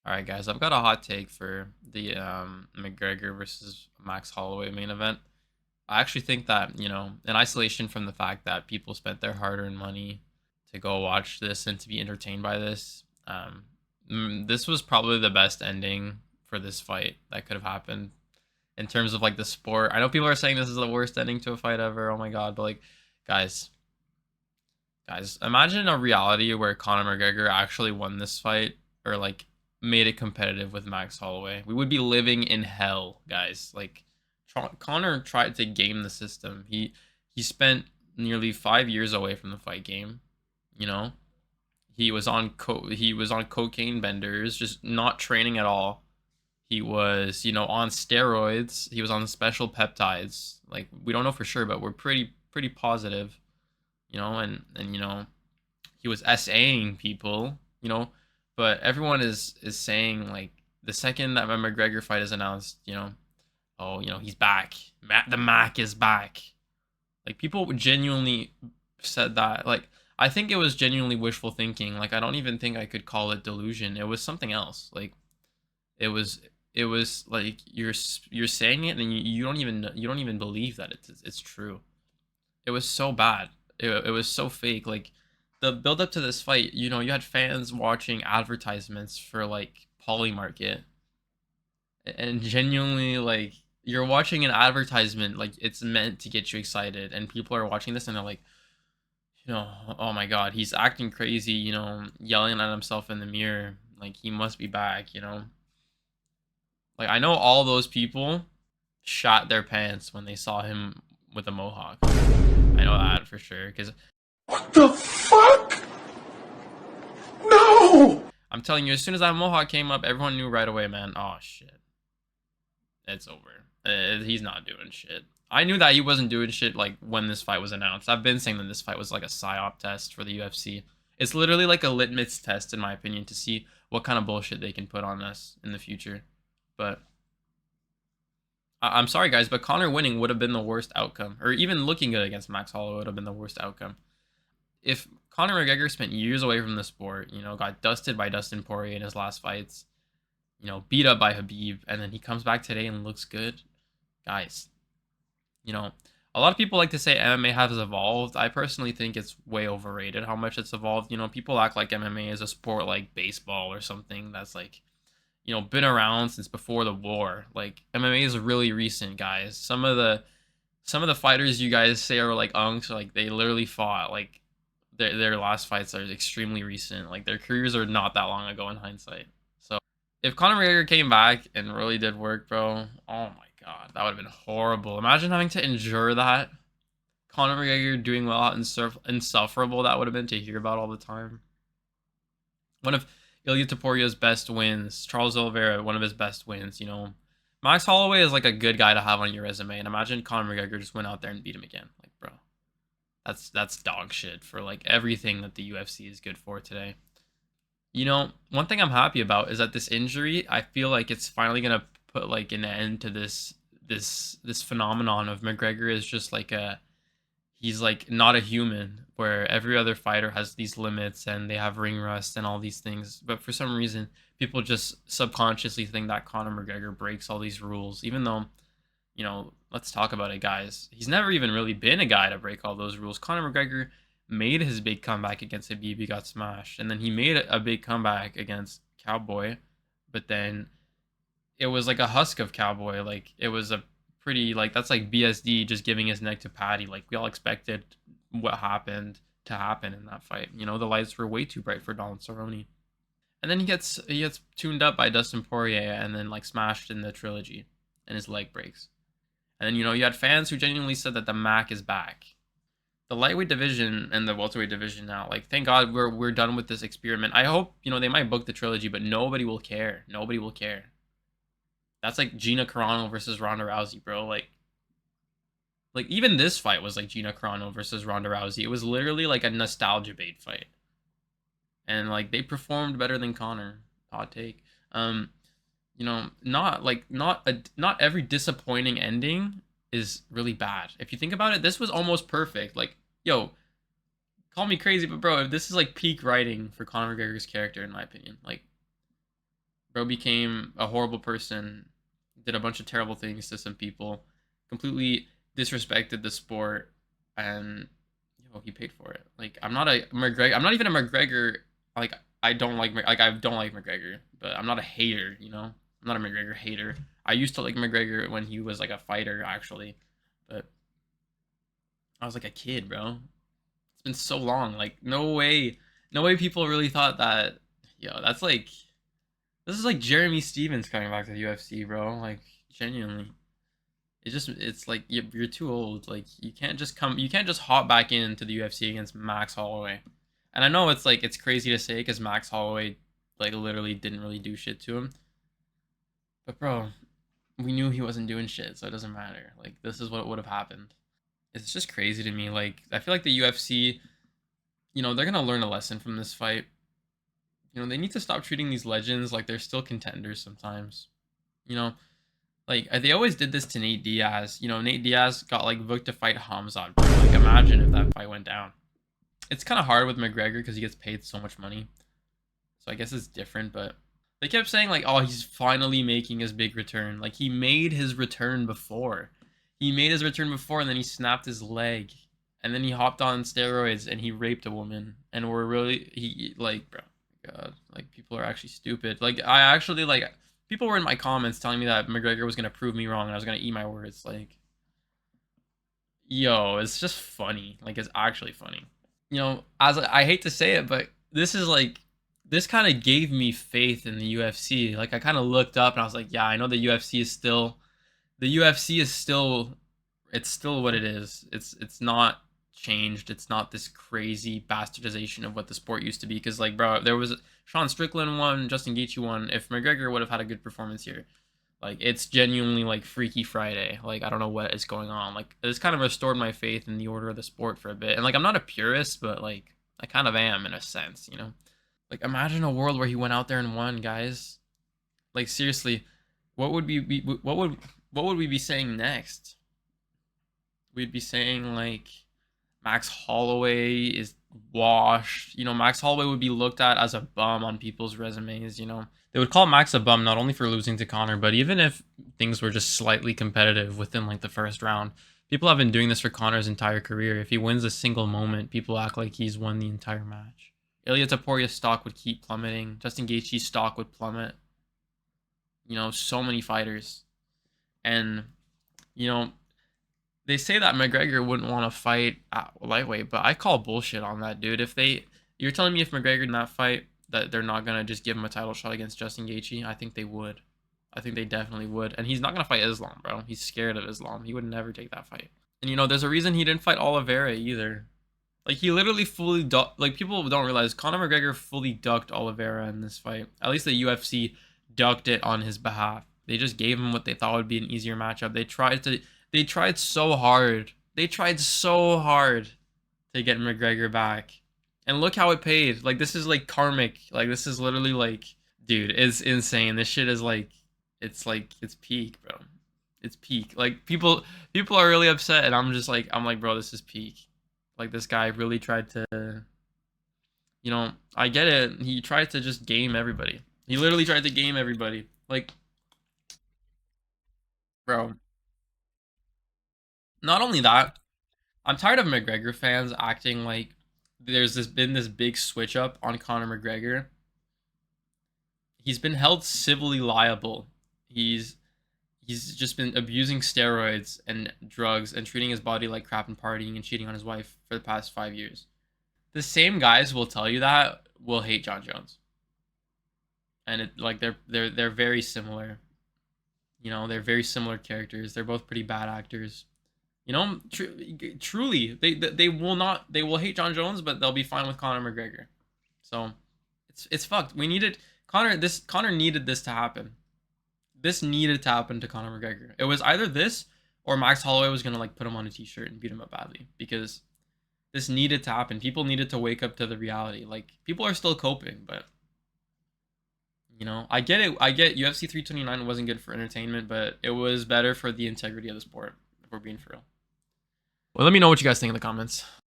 All right, guys, I've got a hot take for the McGregor versus Max Holloway main event. I actually think that, in isolation from the fact that people spent their hard-earned money to go watch this and to be entertained by this, this was probably the best ending for this fight that could have happened in terms of like the sport. I know people are saying this is the worst ending to a fight ever. Oh my god, but like, guys, imagine a reality where Conor McGregor actually won this fight or like made it competitive with Max Holloway. We would be living in hell, guys. Like Conor tried to game the system. He spent nearly 5 years away from the fight game, you know? He was on cocaine benders, just not training at all. He was, on steroids. He was on special peptides. Like we don't know for sure, but we're pretty positive, and he was SAing people, but everyone is saying like the second that McGregor fight is announced, oh, he's back. The Mac is back. Like people genuinely said that. Like I think it was genuinely wishful thinking. Like I don't even think I could call it delusion. It was something else. Like it was it was like you're saying it and you don't even believe that it's true. It was so bad. It was so fake. Like the build up to this fight, you had fans watching advertisements for like Polymarket and genuinely like you're watching an advertisement like it's meant to get you excited and people are watching this and they're like, oh my god, he's acting crazy, yelling at himself in the mirror like he must be back. Like I know all those people shot their pants when they saw him with a mohawk. I know that for sure because What the fuck? No! I'm telling you, as soon as that mohawk came up, everyone knew right away, man. Oh shit, it's over. He's not doing shit. I knew that he wasn't doing shit like when this fight was announced. I've been saying that this fight was like a psyop test for the UFC. It's literally like a litmus test, in my opinion, to see what kind of bullshit they can put on us in the future. But I'm sorry, guys, but Connor winning would have been the worst outcome, or even looking good against Max Holloway would have been the worst outcome. If Conor McGregor spent years away from the sport, got dusted by Dustin Poirier in his last fights, beat up by Habib, and then he comes back today and looks good, guys, you know, a lot of people like to say MMA has evolved. I personally think it's way overrated how much it's evolved. People act like MMA is a sport like baseball or something that's like, been around since before the war. Like MMA is really recent, guys. Some of the fighters you guys say are like unks, like they literally fought like their last fights are extremely recent. Like their careers are not that long ago in hindsight. So if Conor McGregor came back and really did work, bro, oh my god, that would have been horrible. Imagine having to endure that. Conor McGregor doing well out insufferable that would have been to hear about all the time. One of Ilya Taporio's best wins, Charles Oliveira, one of his best wins. Max Holloway is like a good guy to have on your resume, and imagine Conor McGregor just went out there and beat him again. Like, bro, that's dog shit for like everything that the UFC is good for today. One thing I'm happy about is that this injury, I feel like it's finally gonna put like an end to this phenomenon of McGregor is just like he's like not a human where every other fighter has these limits and they have ring rust and all these things. But for some reason, people just subconsciously think that Conor McGregor breaks all these rules, even though, let's talk about it, guys. He's never even really been a guy to break all those rules. Conor McGregor made his big comeback against Habib, he got smashed, and then he made a big comeback against Cowboy, but then it was like a husk of Cowboy. Like it was a pretty like that's like BSD just giving his neck to Patty. Like we all expected what happened to happen in that fight. The lights were way too bright for Donald Cerrone. And then he gets tuned up by Dustin Poirier and then like smashed in the trilogy and his leg breaks. And then you had fans who genuinely said that the Mac is back. The lightweight division and the welterweight division now, like thank God we're done with this experiment. I hope, they might book the trilogy, but nobody will care. Nobody will care. That's like Gina Carano versus Ronda Rousey, bro. Like even this fight was like Gina Carano versus Ronda Rousey. It was literally like a nostalgia bait fight, and like they performed better than Connor. Hot take. Not every disappointing ending is really bad. If you think about it, this was almost perfect. Like, yo, call me crazy, but bro, this is like peak writing for Conor McGregor's character, in my opinion. Like Bro became a horrible person, did a bunch of terrible things to some people, completely disrespected the sport, and he paid for it. Like I'm not a McGregor. I'm not even a McGregor. Like I don't like McGregor, but I'm not a hater. I'm not a McGregor hater. I used to like McGregor when he was like a fighter actually, but I was like a kid, bro. It's been so long. Like no way people really thought that. Yo, that's like this is like Jeremy Stevens coming back to the UFC, bro. Like genuinely, it's like you're too old. Like you can't just hop back into the UFC against Max Holloway. And I know it's like it's crazy to say because Max Holloway like literally didn't really do shit to him. But bro, we knew he wasn't doing shit, so it doesn't matter. Like this is what would have happened. It's just crazy to me. Like I feel like the UFC, they're gonna learn a lesson from this fight. They need to stop treating these legends like they're still contenders sometimes. You know, like they always did this to Nate Diaz. Nate Diaz got like booked to fight Hamzat. Bro. Like imagine if that fight went down. It's kind of hard with McGregor because he gets paid so much money. So I guess it's different, but they kept saying like, oh, he's finally making his big return. Like he made his return before. He made his return before and then he snapped his leg. And then he hopped on steroids and he raped a woman. And we're really he like, bro, God, like people are actually stupid. Like I actually like people were in my comments telling me that McGregor was gonna prove me wrong and I was gonna eat my words. Like, yo, it's just funny. Like it's actually funny. As I hate to say it, but this is like this kind of gave me faith in the UFC. Like I kind of looked up and I was like, yeah, I know the UFC is still it's still what it is. It's not changed. It's not this crazy bastardization of what the sport used to be. Because like, bro, there was Sean Strickland won, Justin Gaethje won. If McGregor would have had a good performance here, like it's genuinely like Freaky Friday. Like I don't know what is going on. Like it's kind of restored my faith in the order of the sport for a bit. And like I'm not a purist, but like I kind of am in a sense. Like imagine a world where he went out there and won, guys. Like seriously, what would what would we be saying next? We'd be saying like Max Holloway is washed. Max Holloway would be looked at as a bum on people's resumes. They would call Max a bum not only for losing to Connor, but even if things were just slightly competitive within like the first round. People have been doing this for Connor's entire career. If he wins a single moment, people act like he's won the entire match. Ilya Taporia's stock would keep plummeting. Justin Gaethje's stock would plummet. So many fighters. And, you know, they say that McGregor wouldn't want to fight at lightweight, but I call bullshit on that, dude. You're telling me if McGregor in that fight that they're not gonna just give him a title shot against Justin Gaethje, I think they would. I think they definitely would. And he's not gonna fight Islam, bro. He's scared of Islam. He would never take that fight. And there's a reason he didn't fight Oliveira either. Like he literally fully like people don't realize Conor McGregor fully ducked Oliveira in this fight. At least the UFC ducked it on his behalf. They just gave him what they thought would be an easier matchup. They tried so hard. They tried so hard to get McGregor back. And look how it paid. Like this is like karmic. Like this is literally like dude, it's insane. This shit is like it's peak, bro. It's peak. Like people are really upset and I'm like, bro, this is peak. Like this guy really tried to I get it. He tried to just game everybody. He literally tried to game everybody. Like, bro, not only that, I'm tired of McGregor fans acting like been this big switch up on Conor McGregor. He's been held civilly liable. He's just been abusing steroids and drugs and treating his body like crap and partying and cheating on his wife for the past 5 years. The same guys will tell you that will hate John Jones. And they're very similar. They're very similar characters. They're both pretty bad actors. Truly, they will hate John Jones, but they'll be fine with Conor McGregor. So it's fucked. We needed Conor needed this to happen. This needed to happen to Conor McGregor. It was either this or Max Holloway was gonna like put him on a t-shirt and beat him up badly because this needed to happen. People needed to wake up to the reality. Like people are still coping, but I get it. I get UFC 329 wasn't good for entertainment, but it was better for the integrity of the sport, if we're being for real. Well, let me know what you guys think in the comments.